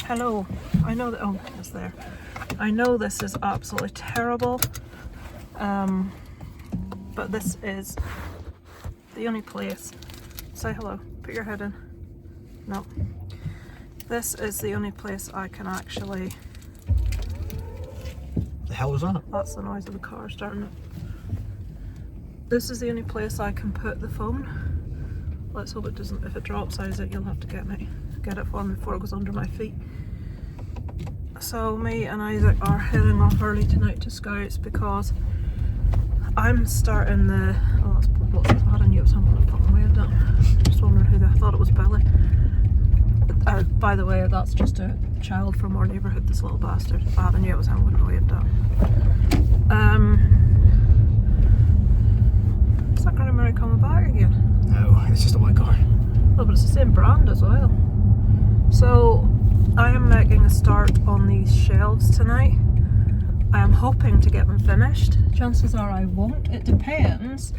Hello. I know that. Oh, it's there. I know this is absolutely terrible, but this is the only place. Say hello. Put your head in. No. This is the only place I can actually. The hell was that? That's the noise of the car starting up. This is the only place I can put the phone. Let's hope it doesn't. If it drops, Isaac, you'll have to get it for me before it goes under my feet. So me and Isaac are heading off early tonight to Scouts because I'm starting the. Oh, that's what's bad. I knew it was someone that fucking waved at. Just wondering who. I thought it was Billy. By the way, that's just a child from our neighbourhood. This little bastard. I knew it was him when I waved at. Is that Granny Mary coming back again? No, it's just a white car. Oh, but it's the same brand as well. So I am making a start on these shelves tonight. I am hoping to get them finished. Chances are I won't. It depends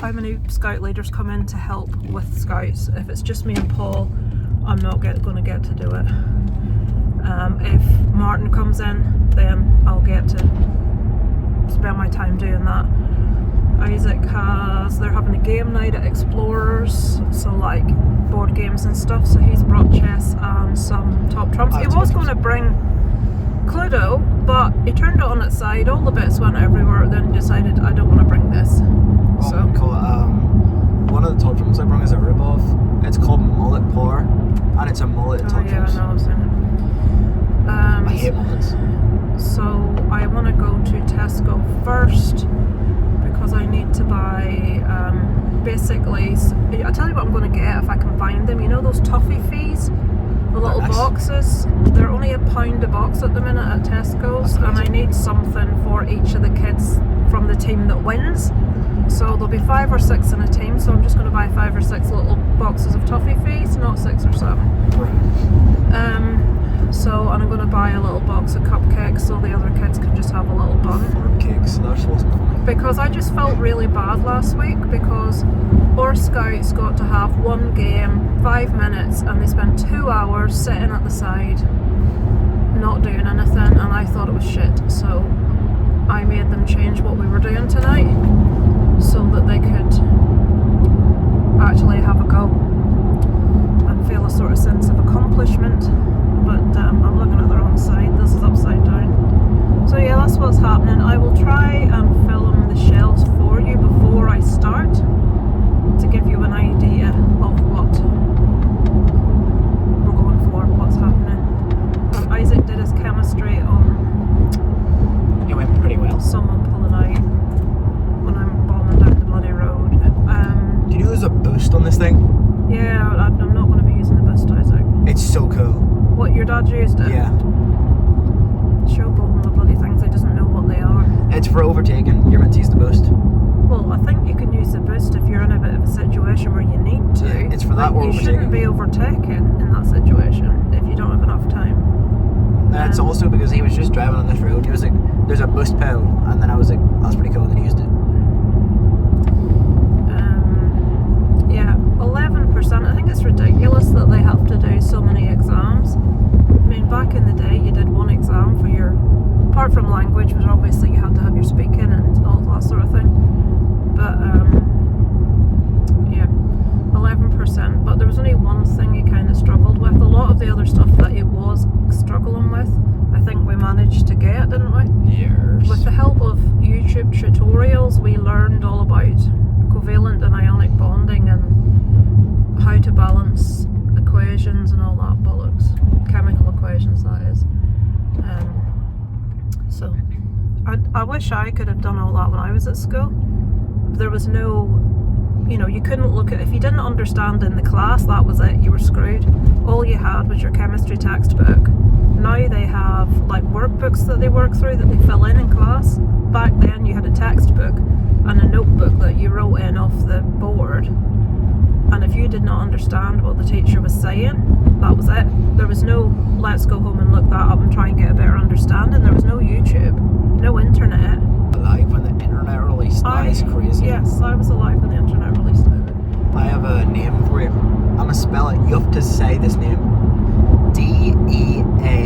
how many Scout leaders come in to help with Scouts. If it's just me and Paul, I'm not going to get to do it. If Martin comes in, then I'll get to spend my time doing that. Isaac they're having a game night at Explorers, so like board games and stuff, so he's brought chess and some top trumps. He was going to bring Cluedo, but he turned it on its side, all the bits went everywhere, then decided I don't want to bring this. Oh, so cool. One of the top trumps I brought is a rip-off. It's called Mullet Power, and it's a mullet top yeah, trumps. I know, I've seen it. I hate mullets. So I want to go to Tesco first, because I need to buy, basically, I'll tell you what I'm going to get if I can find them. You know those toffee fees? The little boxes? They're only £1 a box at the minute at Tesco's, and I need something for each of the kids from the team that wins. So there'll be 5 or 6 in a team, so I'm just going to buy 5 or 6 little boxes of toffee fees, not 6 or 7. And I'm going to buy a little box of cupcakes so the other kids can just have a little bun. Cupcakes, that wasn't funny. Because I just felt really bad last week because our Scouts got to have one game, 5 minutes, and they spent 2 hours sitting at the side, not doing anything, and I thought it was shit. So I made them change what we were doing tonight so that they could actually have a go and feel a sort of sense of accomplishment. But I'm looking at the wrong side. This is upside down. So yeah, that's what's happening. I will try and film the shelves for you before I start to give you an idea of what we're going for, what's happening. Isaac did his chemistry on. It went pretty well. Someone pulling out when I'm bombing down the bloody road. Do you know there's a boost on this thing? Yeah, I'm not going to be using the boost, Isaac. It's so cool. What, your dad used it? Yeah. Showboating the bloody things, he doesn't know what they are. It's for overtaking. You're meant to use the boost. Well, I think you can use the boost if you're in a bit of a situation where you need to. Yeah, it's for that or you overtaking. shouldn't be overtaken in that situation if you don't have enough time. It's also because he was just driving on this road. He was like, there's a boost pedal, and then I was like, that's pretty cool, and then he used it. Yeah, 11%. I think it's ridiculous that they have to do so many exams. I mean, back in the day, you did one exam for your, apart from language, which obviously you had to have your speaking and all that sort of thing. But yeah, 11%. But there was only one thing he kind of struggled with. A lot of the other stuff that he was struggling with, I think we managed to get, didn't we? Yes. With the help of YouTube tutorials, we learned all about covalent and ionic bonding and how to balance equations and all that bollocks. Chemical equations, that is. So I wish I could have done all that when I was at school. There was no, you couldn't look at, if you didn't understand in the class, that was it, you were screwed. All you had was your chemistry textbook. Now they have like workbooks that they work through that they fill in class. Back then you had a textbook and a notebook that you wrote in off the board, and if you did not understand what the teacher was saying, that was it. There was no let's go home and look that up and try and get a better understanding. There was no YouTube, no internet. Alive when the internet released, that is crazy. Yes, I was alive when the internet released. I have a name for you. I'm gonna spell it. You have to say this name. D-E-A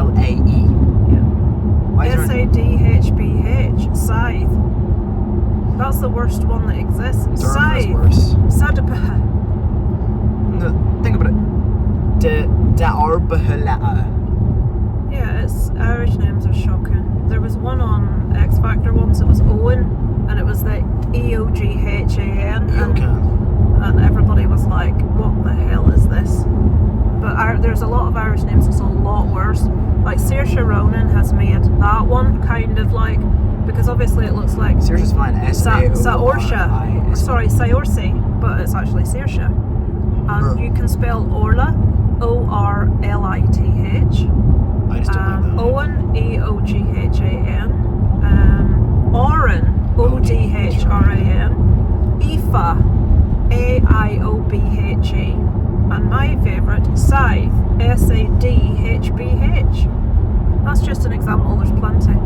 Yeah. Why is there SADHBH. Scythe. That's the worst one that exists. Durham is Scythe. worse. Sadapa. No, think about it. De Arbahilata. Yeah, its Irish names are shocking. There was one on X Factor once, it was Owen, and it was the EOGHAN, and everybody was like, what the hell is this? But there's a lot of Irish names that's a lot worse. Like Saoirse Ronan has made that one kind of like, because obviously it looks like Saoirse's fine. Saoirse. Sorry, Saoirse, but it's actually Saoirse. And you can spell Orla, ORLITH. I just don't like that. Owen, EOGHAN. Oren, ODHRAN. Aoife, AIOBHE. And my favourite, Scythe, SADHBH. That's just an example, there's plenty.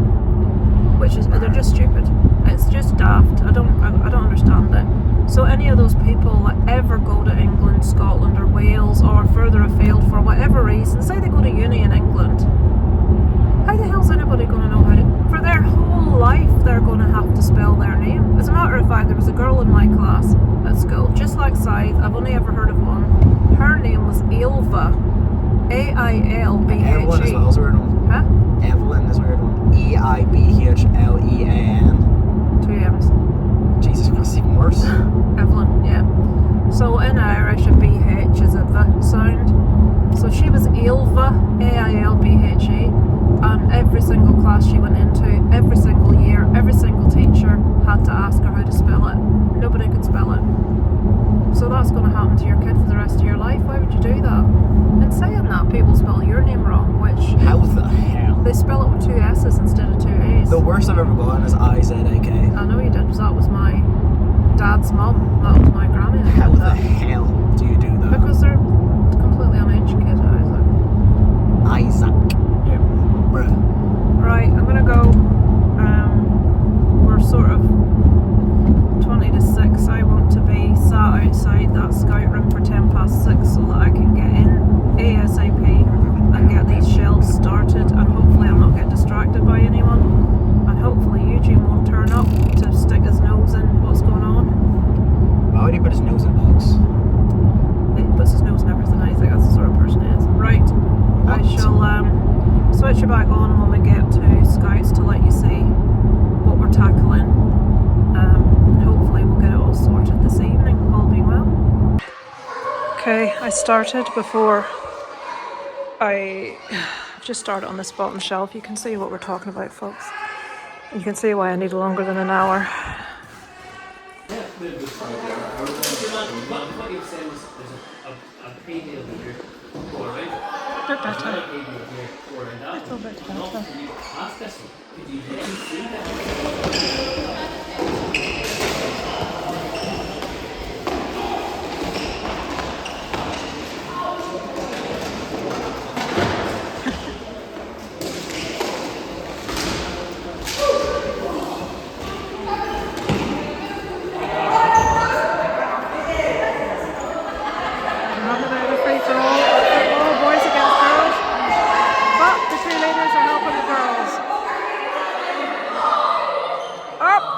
Which is, they're just stupid. It's just daft. I don't understand it. So any of those people that ever go to England, Scotland or Wales or further afield for whatever reason, say they go to uni in England, how the hell's anybody going to know how to, for their whole life they're going to have to spell their name. As a matter of fact, there was a girl in my class at school, just like Scythe, I've only ever heard of one. Her name was Ailbhe. AILBHE. Evelyn as well is a weird one. Huh? Evelyn is a weird one. EIBHLEAN. 2 M's. Jesus Christ, it's even worse. Evelyn, yeah. So in Irish, a BH is a V sound. So she was Ailbhe, AILBHE, and every single class she went into, every single year, every single teacher had to ask her how to spell it. Nobody could spell it. So that's going to happen to your kid for the rest of your life. Why would you do that? In saying that, people spell your name wrong, which... How the hell? They spell it with 2 S's instead of 2 A's. The worst I've ever gotten is IZAK. I know you did, because that was my dad's mum. That was my granny. How the hell do you do that? Because they're completely uneducated, Isaac. Isaac. Yeah. Bruh. Right, I'm gonna go. We're sort of 20 to 6. I want to be sat outside that scout room for 10 past 6 so that I can get in ASAP and get these shelves started, and hopefully I'll not get distracted by anyone, and hopefully Eugene won't turn up to stick his nose in what's going on. Why would he put his nose in a box? He puts his nose in everything. I think that's the sort of person he is. Right, I shall switch you back on when we get to Scouts to let you see what we're tackling. And hopefully we'll get it all sorted this evening, all being well. Okay, I started before I've just started on this bottom shelf. You can see what we're talking about, folks. You can see why I need longer than an hour. They're better. A little bit better.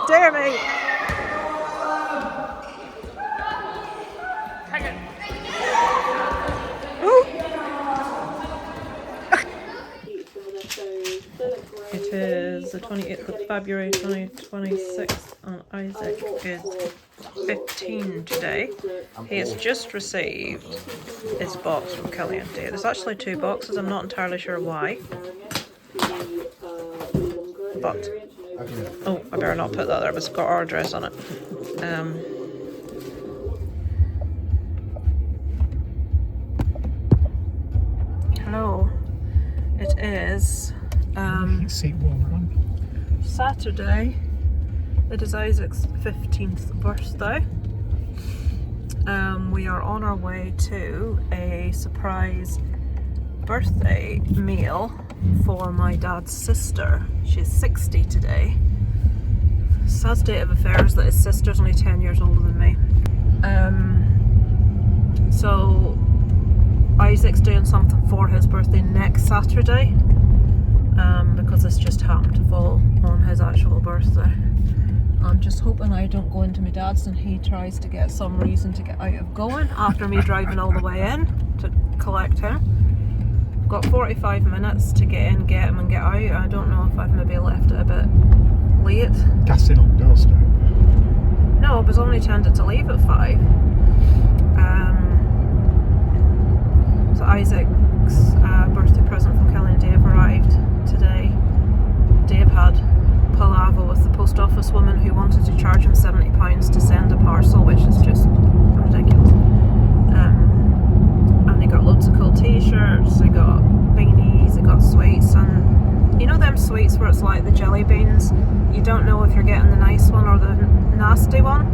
Dear me. Hang it. Ooh. It is the 28th of February 2026 and Isaac is 15 today. He has just received his box from Caliente. There's actually 2 boxes, I'm not entirely sure why. But oh, I better not put that there, but it's got our address on it. Hello. It is Saturday. It is Isaac's 15th birthday. We are on our way to a surprise birthday meal for my dad's sister. She's 60 today. Sad state of affairs that his sister's only 10 years older than me. So Isaac's doing something for his birthday next Saturday, because this just happened to fall on his actual birthday. I'm just hoping I don't go into my dad's and he tries to get some reason to get out of going after me driving all the way in to collect him. I've got 45 minutes to get in, get him and get out. I don't know if I've maybe left it a bit late. That's in on doorstep. No, I was only intended to leave at 5. So Isaac's birthday present from Kelly and Dave arrived today. Dave had palaver with the post office woman who wanted to charge him £70 to send a parcel, which is just ridiculous. And they got loads of cool t-shirts, they got beanies, they got sweets, and you know them sweets where it's like the jelly beans, you don't know if you're getting the nice one or the nasty one,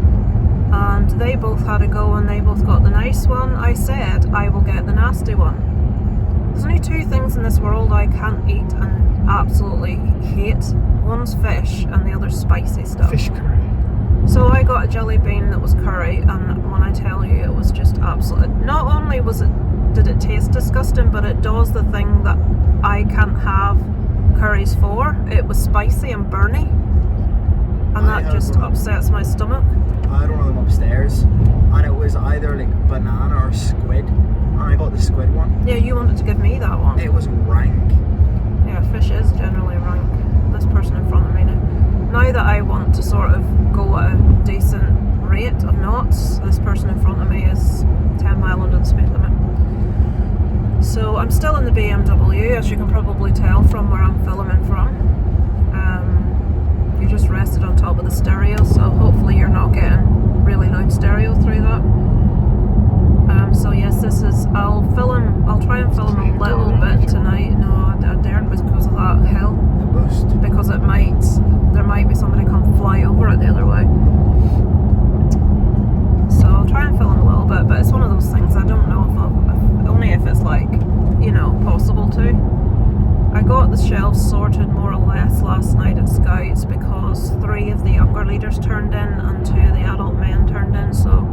and they both had a go and they both got the nice one. I said I will get the nasty one. There's only 2 things in this world I can't eat and absolutely hate. One's fish and the other's spicy stuff. Fish curry. So I got a jelly bean that was curry, and when I tell you, it was just absolute. Not only did it taste disgusting, but it does the thing that I can't have curries for. It was spicy and burny, and that just upsets my stomach. I had one of them upstairs, and it was either like banana or squid, and I got the squid one. Yeah, you wanted to give me that one. It was rank. Yeah, fish is generally rank. This person in front of me now that I want to sort of go at a decent rate of knots, this person in front of me is 10 mile under the speed limit. So I'm still in the BMW, as you can probably tell from where I'm filming from. You just rested on top of the stereo, so hopefully you're not getting really loud stereo through that. So yes, I'll try and film a little bit tonight. No, I daren't because of that hill. The boost. Because there might be somebody come fly over it the other way. So I'll try and film a little bit, but it's one of those things I don't know if only if it's like, possible to. I got the shelves sorted more or less last night at Scouts because 3 of the younger leaders turned in and 2 of the adult men turned in, so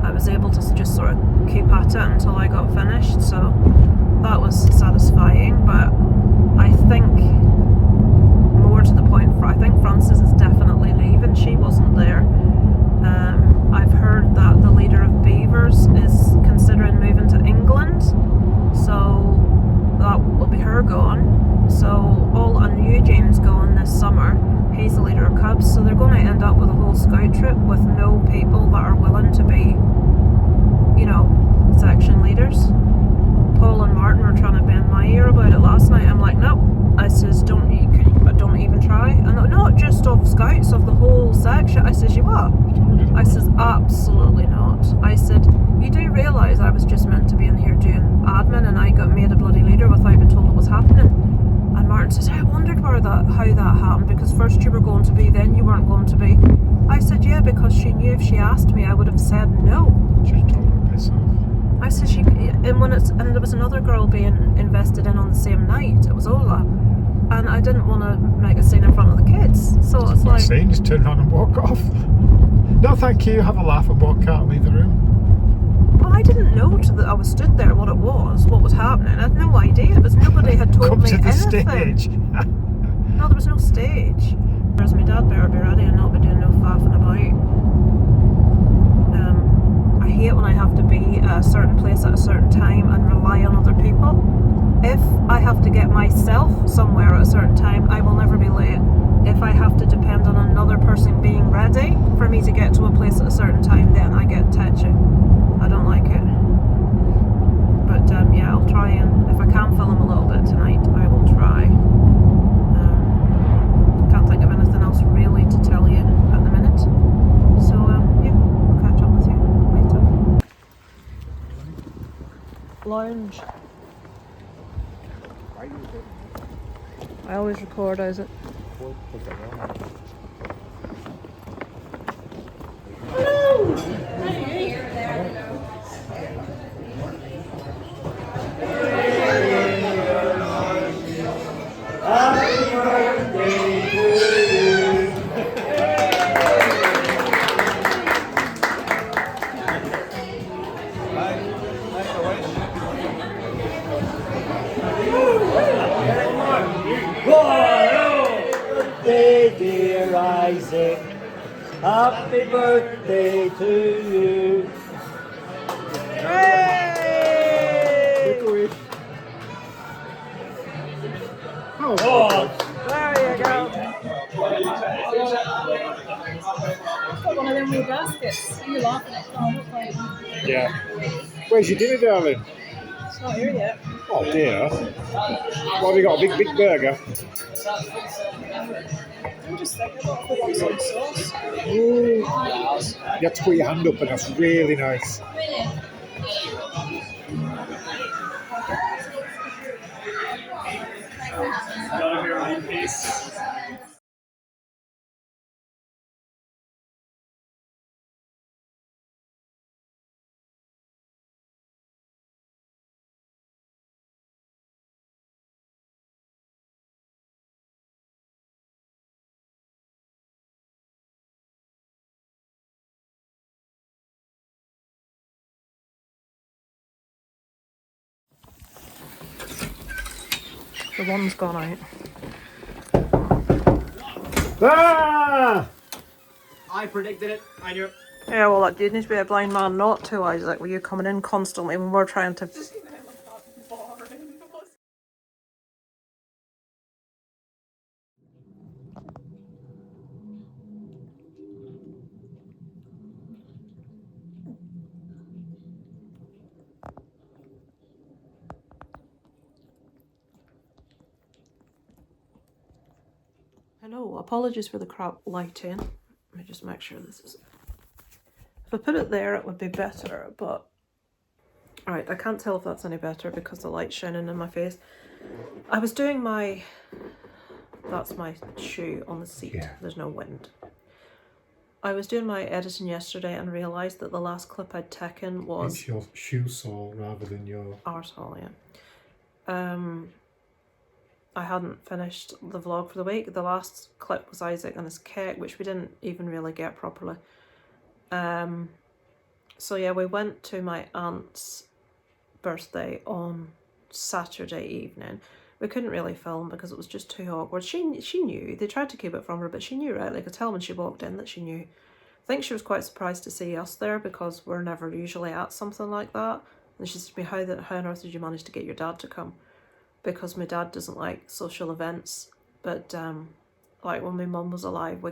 I was able to just sort of keep at it until I got finished, so that was satisfying. But I think more to the point, I think Frances is definitely leaving. She wasn't there. I've heard that the leader of Beavers is considering moving to England, so that will be her gone. So and Eugene's going this summer. He's the leader of Cubs, so they're going to end up with a whole scout trip with no people that are willing to be, section leaders. Paul and Martin were trying to bend my ear about it last night. I'm like, nope. I says, don't even try. And not just of Scouts, of the whole section. I says, you are? I says, absolutely not. I said, you do realise I was just meant to be in here doing admin and I got made a bloody leader without being told it was happening. And Martin says, I wondered how that happened, because first you were going to be, then you weren't going to be. I said, yeah, because she knew if she asked me I would have said no. She told her to piss off. I said, and there was another girl being invested in on the same night. It was Ola, and I didn't want to make a scene in front of the kids, so it's like, scene, just turn around and walk off. No thank you, have a laugh and walk out and leave the room. well, I didn't know that I was stood there what was happening. I had no idea, because nobody had told Come me to the anything. stage. No, there was no stage. Whereas my dad better be ready and not be doing no faffing about. I hate when I have to be at a certain place at a certain time and rely on other people. If I have to get myself somewhere at a certain time, I will never be late. If I have to depend on another person being ready for me to get to a place at a certain time, then I get tetchy. I don't like it. But yeah, I'll try, and if I can film a little bit tonight, I will try. Can't think of anything else really to tell you at the minute. So yeah, I'll catch up with you later. Lounge. I always record, Isaac. Go! Isaac. Happy birthday to you. Hooray! Make a wish. Oh, There you go. Got one of them wee baskets. You're laughing at yeah. Where's your dinner, darling? It's not here yet. Oh, dear. What have you got? A big burger? I'm just thinking about putting some sauce. Ooh. You have to put your hand up, and that's really nice. The one's gone out. Ah! I predicted it. I knew it. Yeah, well, that dude needs to be a blind man not to, Isaac. Were you coming in constantly when we're trying to... Hello, apologies for the crap lighting. Let me just make sure this is... If I put it there, it would be better, but... Alright, I can't tell if that's any better because the light's shining in my face. I was doing my... That's my shoe on the seat. Yeah. There's no wind. I was doing my editing yesterday and realised that the last clip I'd taken was... It's your shoe sole rather than your... arsehole, yeah. I hadn't finished the vlog for the week. The last clip was Isaac and his cake, which we didn't even really get properly. So yeah, we went to my aunt's birthday on Saturday evening. We couldn't really film because it was just too awkward. She knew. They tried to keep it from her, but she knew, right? Like, I could tell when she walked in that she knew. I think she was quite surprised to see us there because we're never usually at something like that. And she said to me, how on earth did you manage to get your dad to come? Because my dad doesn't like social events. But like when my mum was alive,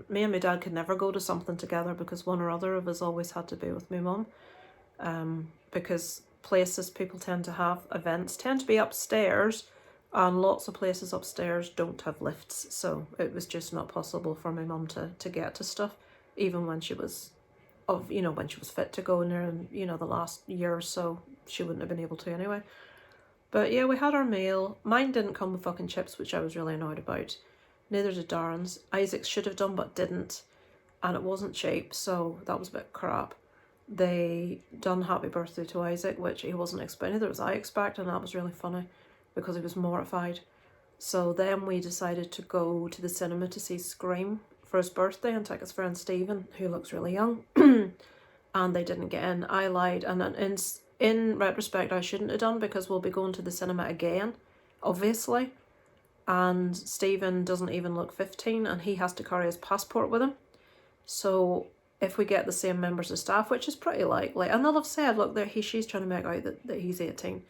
me and my dad could never go to something together because one or other of us always had to be with my mum. Because places people tend to have events tend to be upstairs, and lots of places upstairs don't have lifts, so it was just not possible for my mum to get to stuff, even when she was when she was fit to go in there, and the last year or so she wouldn't have been able to anyway. But yeah, we had our meal. Mine didn't come with fucking chips, which I was really annoyed about. Neither did Darren's. Isaac's should have done but didn't, and it wasn't cheap, so that was a bit crap. They done happy birthday to Isaac, which he wasn't expecting, neither was I expecting, and that was really funny because he was mortified. So then we decided to go to the cinema to see Scream for his birthday and take his friend Stephen, who looks really young, and they didn't get in. I lied, and in retrospect I shouldn't have done because we'll be going to the cinema again, obviously, and Stephen doesn't even look 15 and he has to carry his passport with him. So if we get the same members of staff, which is pretty likely, and they'll have said, look, she's trying to make out that he's 18.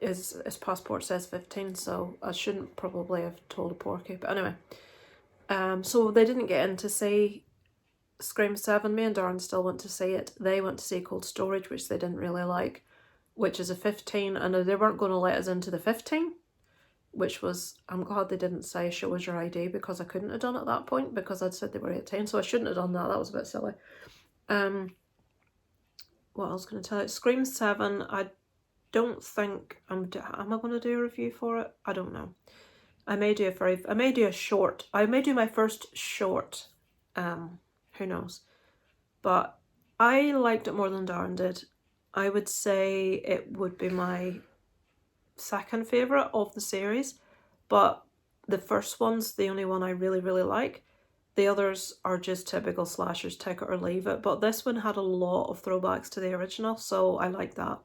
His passport says 15, so I shouldn't probably have told a porky. But anyway, so they didn't get in to see Scream 7. Me and Darren still went to see it. They went to see Cold Storage, which they didn't really like, which is a 15, and they weren't going to let us into the 15, which was, I'm glad they didn't say show us your ID, because I couldn't have done it at that point because I'd said they were 18, so I shouldn't have done that. That was a bit silly. What else can I tell you? Scream 7, I don't think am I going to do a review for it? I don't know. I may do a short. I may do my first short. Who knows? But I liked it more than Darren did. I would say it would be my second favourite of the series, but the first one's the only one I really, really like. The others are just typical slashers, take it or leave it, but this one had a lot of throwbacks to the original, so I like that.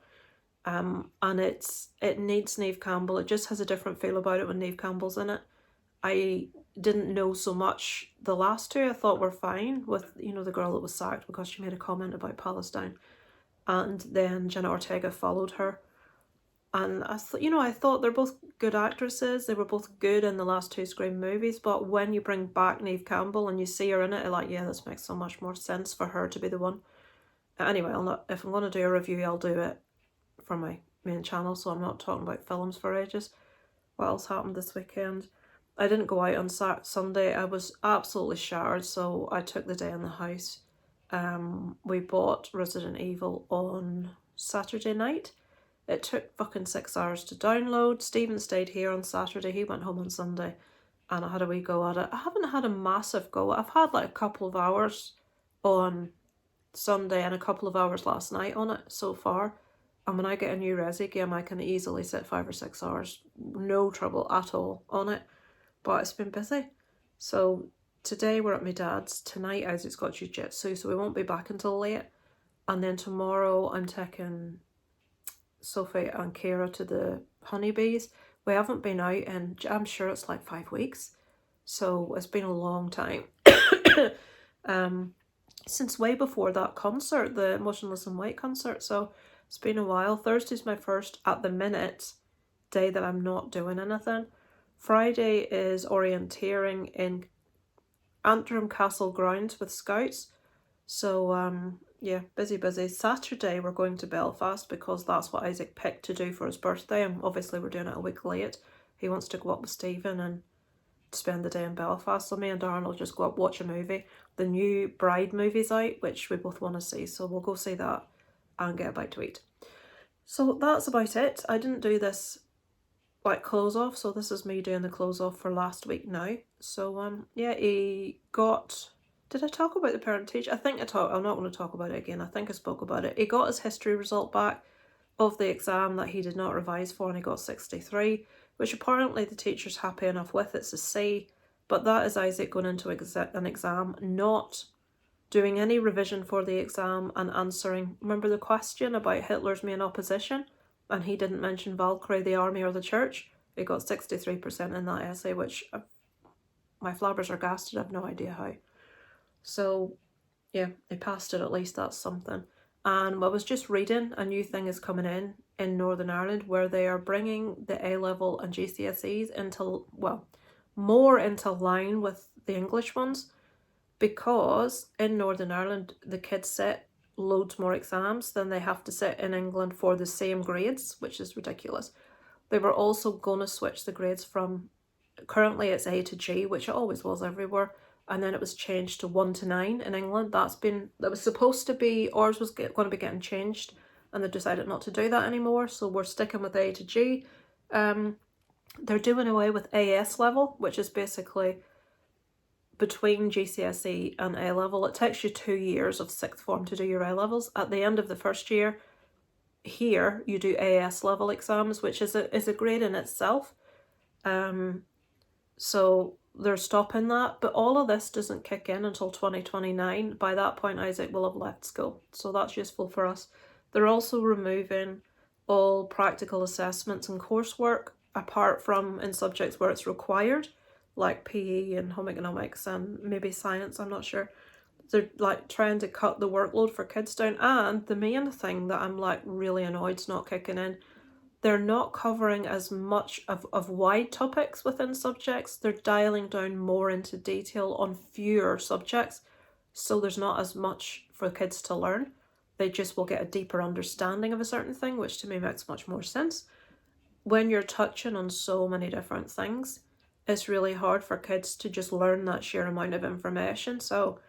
And it needs Neve Campbell. It just has a different feel about it when Neve Campbell's in it. I didn't know so much. The last two I thought were fine with, you know, the girl that was sacked because she made a comment about Palestine. And then Jenna Ortega followed her. And I thought they're both good actresses. They were both good in the last two Scream movies. But when you bring back Neve Campbell and you see her in it, you're like, yeah, this makes so much more sense for her to be the one. Anyway, if I'm going to do a review, I'll do it for my main channel, so I'm not talking about films for ages. What else happened this weekend? I didn't go out on Sunday. I was absolutely shattered, so I took the day in the house. We bought Resident Evil on Saturday night. It took fucking 6 hours to download. Stephen stayed here on Saturday. He went home on Sunday. And I had a wee go at it. I haven't had a massive go. I've had like a couple of hours on Sunday and a couple of hours last night on it so far. And when I get a new Resi game, I can easily sit 5 or 6 hours. No trouble at all on it. But it's been busy. So today we're at my dad's. Tonight Isaac's got jiu-jitsu, so we won't be back until late. And then tomorrow I'm taking Sophie and Kira to the honeybees. We haven't been out in, I'm sure it's like 5 weeks. So it's been a long time. Since way before that concert, the Motionless in White concert. So it's been a while. Thursday's my first, at the minute, day that I'm not doing anything. Friday is orienteering in Antrim Castle grounds with Scouts. So yeah, busy. Saturday we're going to Belfast because that's what Isaac picked to do for his birthday, and obviously we're doing it a week late. He wants to go up with Stephen and spend the day in Belfast, so me and Darren will just go up, watch a movie. The new Bride movie's out, which we both want to see, so we'll go see that and get a bite to eat. So that's about it. I didn't do this like close off, so this is me doing the close off for last week now. So yeah, he got, did I talk about the parent teacher? I think I'm not going to talk about it again. I think I spoke about it. He got his history result back of the exam that he did not revise for, and he got 63, which apparently the teacher's happy enough with. It's a C, but that is Isaac going into an exam, not doing any revision for the exam and answering, remember the question about Hitler's main opposition? And he didn't mention Valkyrie, the army, or the church. He got 63% in that essay, which my flabbers are gasted. I have no idea how. So yeah, he passed it at least. That's something. And I was just reading, a new thing is coming in Northern Ireland where they are bringing the A-level and GCSEs into, well, more into line with the English ones, because in Northern Ireland the kids sit loads more exams than they have to sit in England for the same grades, which is ridiculous. They were also going to switch the grades from, currently it's A to G, which it always was everywhere, and then it was changed to 1 to 9 in England. That was supposed to be, ours was going to be getting changed, and they decided not to do that anymore, so we're sticking with A to G. They're doing away with AS level, which is basically between GCSE and A-level. It takes you 2 years of sixth form to do your A-levels. At the end of the first year, here you do AS level exams, which is a grade in itself. So they're stopping that, but all of this doesn't kick in until 2029. By that point, Isaac will have left school, so that's useful for us. They're also removing all practical assessments and coursework, apart from in subjects where it's required, like PE and home economics and maybe science, I'm not sure. They're like trying to cut the workload for kids down. And the main thing that I'm like really annoyed's not kicking in, they're not covering as much of wide topics within subjects. They're dialing down more into detail on fewer subjects, so there's not as much for kids to learn. They just will get a deeper understanding of a certain thing, which to me makes much more sense. When you're touching on so many different things, it's really hard for kids to just learn that sheer amount of information. So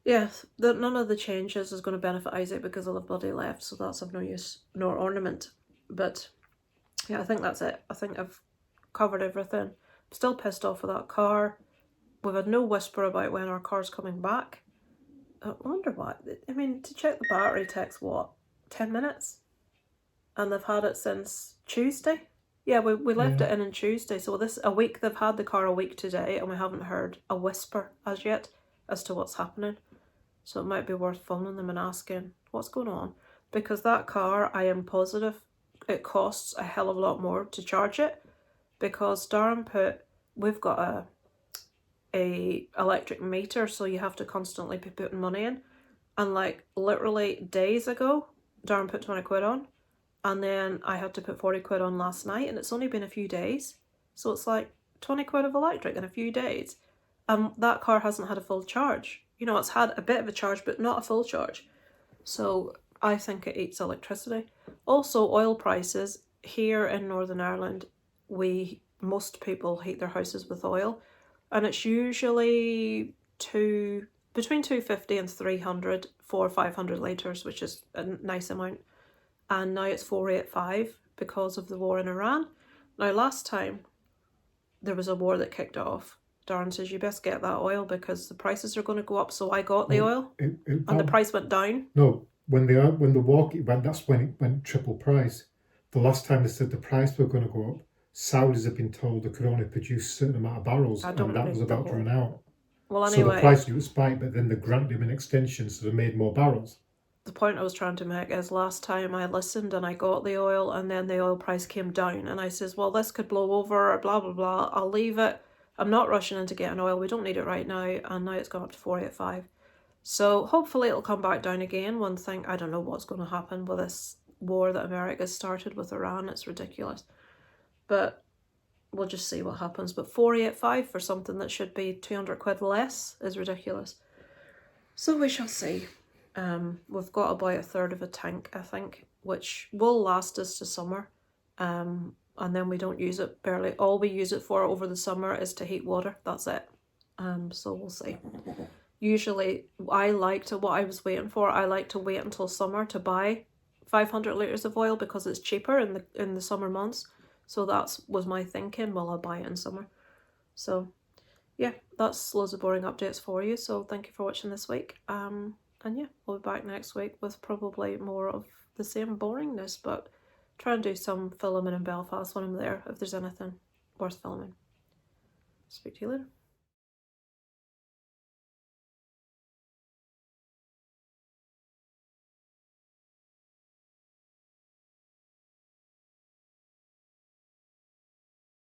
yeah, none of the changes is going to benefit Isaac because of the bloody left, so that's of no use nor ornament. But yeah, I think that's it. I think I've covered everything. I'm still pissed off with that car. We've had no whisper about when our car's coming back. I wonder what, I mean, to check the battery takes what, 10 minutes? And they've had it since Tuesday? Yeah, we left it in on Tuesday, so they've had the car a week today, and we haven't heard a whisper as yet as to what's happening. So it might be worth phoning them and asking what's going on, because that car, I am positive it costs a hell of a lot more to charge it, because Darren we've got a electric meter, so you have to constantly be putting money in. And like literally days ago, Darren put 20 quid on, and then I had to put 40 quid on last night, and it's only been a few days. So it's like 20 quid of electric in a few days. And that car hasn't had a full charge. You know, it's had a bit of a charge, but not a full charge. So I think it eats electricity. Also, oil prices. Here in Northern Ireland, most people heat their houses with oil, and it's usually between 250 and 300 for 500 litres, which is a nice amount. And now it's 485 because of the war in Iran. Now, last time there was a war that kicked off, Darren says, you best get that oil because the prices are going to go up. So I got the oil, and the price went down. No, when the war went, that's when it went triple price. The last time they said the price were going to go up, Saudis have been told they could only produce a certain amount of barrels, and that was about to run out. Well, anyway, so the price would spike, but then they granted them an extension, so they made more barrels. The point I was trying to make is last time I listened and I got the oil, and then the oil price came down, and I says, well, this could blow over, blah, blah, blah. I'll leave it. I'm not rushing into getting oil. We don't need it right now. And now it's gone up to 485. So hopefully it'll come back down again. One thing, I don't know what's going to happen with this war that America's started with Iran. It's ridiculous. But we'll just see what happens. But 485 for something that should be 200 quid less is ridiculous. So we shall see. We've got about a third of a tank, I think, which will last us to summer. And then we don't use it barely. All we use it for over the summer is to heat water. That's it. So we'll see. Usually, what I was waiting for, I like to wait until summer to buy 500 litres of oil because it's cheaper in the summer months. So that was my thinking. Well, I'll buy it in summer. So, yeah, that's loads of boring updates for you. So thank you for watching this week. And yeah, we'll be back next week with probably more of the same boringness, but try and do some filming in Belfast when I'm there, if there's anything worth filming. Speak to you later.